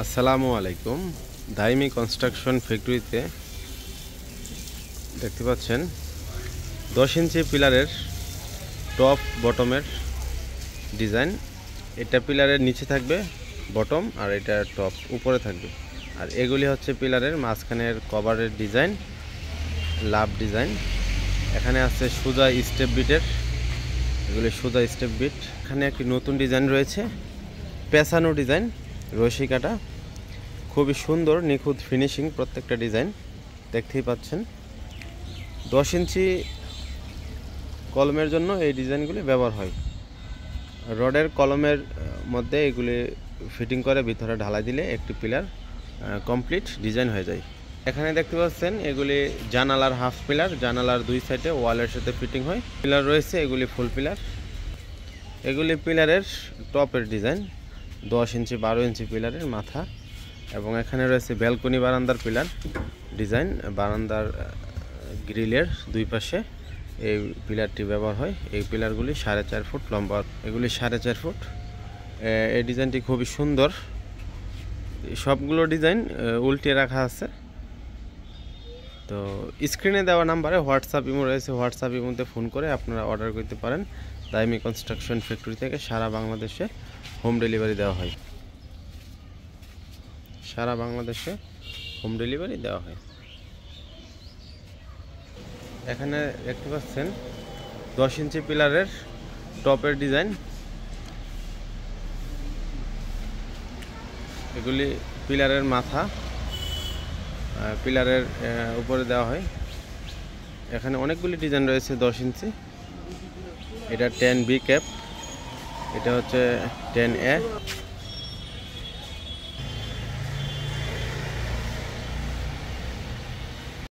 আসসালামু আলাইকুম। দাইমি কনস্ট্রাকশন ফ্যাক্টরিতে দেখতে পাচ্ছেন 10 ইঞ্চি পিলারের টপ বটমের ডিজাইন। এটা পিলারের নিচে থাকবে বটম, আর এটা টপ উপরে থাকবে। আর এগুলি হচ্ছে পিলারের মাঝখানের কভারের ডিজাইন, লাভ ডিজাইন। এখানে আছে সোজা স্টেপ বিটের, এগুলি সোজা স্টেপ বিট। এখানে একটি নতুন ডিজাইন রয়েছে, পেছানো ডিজাইন, রশি কাটা, খুবই সুন্দর নিখুঁত ফিনিশিং প্রত্যেকটা ডিজাইন দেখতেই পাচ্ছেন। 10 ইঞ্চি কলমের জন্য এই ডিজাইনগুলি ব্যবহার হয়। রডের কলমের মধ্যে এগুলি ফিটিং করে ভিতরে ঢালাই দিলে একটি পিলার কমপ্লিট ডিজাইন হয়ে যায়। এখানে দেখতে পাচ্ছেন এগুলি জানালার হাফ পিলার, জানালার দুই সাইডে ওয়ালের সাথে ফিটিং হয়। পিলার রয়েছে এগুলি ফুল পিলার। এগুলি পিলারের টপের ডিজাইন, 10 ইঞ্চি 12 ইঞ্চি পিলারের মাথা। এবং এখানে রয়েছে ব্যালকনি বারান্দার পিলার ডিজাইন, বারান্দার গ্রিলের দুই পাশে এই পিলারটি ব্যবহার হয়। এই পিলারগুলি 4.5 ফুট লম্বা, এগুলি 4.5 ফুট। এই ডিজাইনটি খুবই সুন্দর। সবগুলো ডিজাইন উল্টে রাখা আছে। তো স্ক্রিনে দেওয়া নাম্বারে হোয়াটসঅ্যাপ ইমো রয়েছে, হোয়াটসঅ্যাপ ইমোতে ফোন করে আপনারা অর্ডার করতে পারেন। দাইমি কনস্ট্রাকশন ফ্যাক্টরি থেকে সারা বাংলাদেশে হোম ডেলিভারি দেওয়া হয়। সারা বাংলাদেশে হোম ডেলিভারি দেওয়া হয়। এখানে দেখতে পাচ্ছেন 10 ইঞ্চি পিলারের টপের ডিজাইন। এগুলি পিলারের মাথা, পিলারের উপরে দেওয়া হয়। এখানে অনেকগুলি ডিজাইন রয়েছে 10 ইঞ্চি। এটা 10B ক্যাপ, এটা হচ্ছে 10A।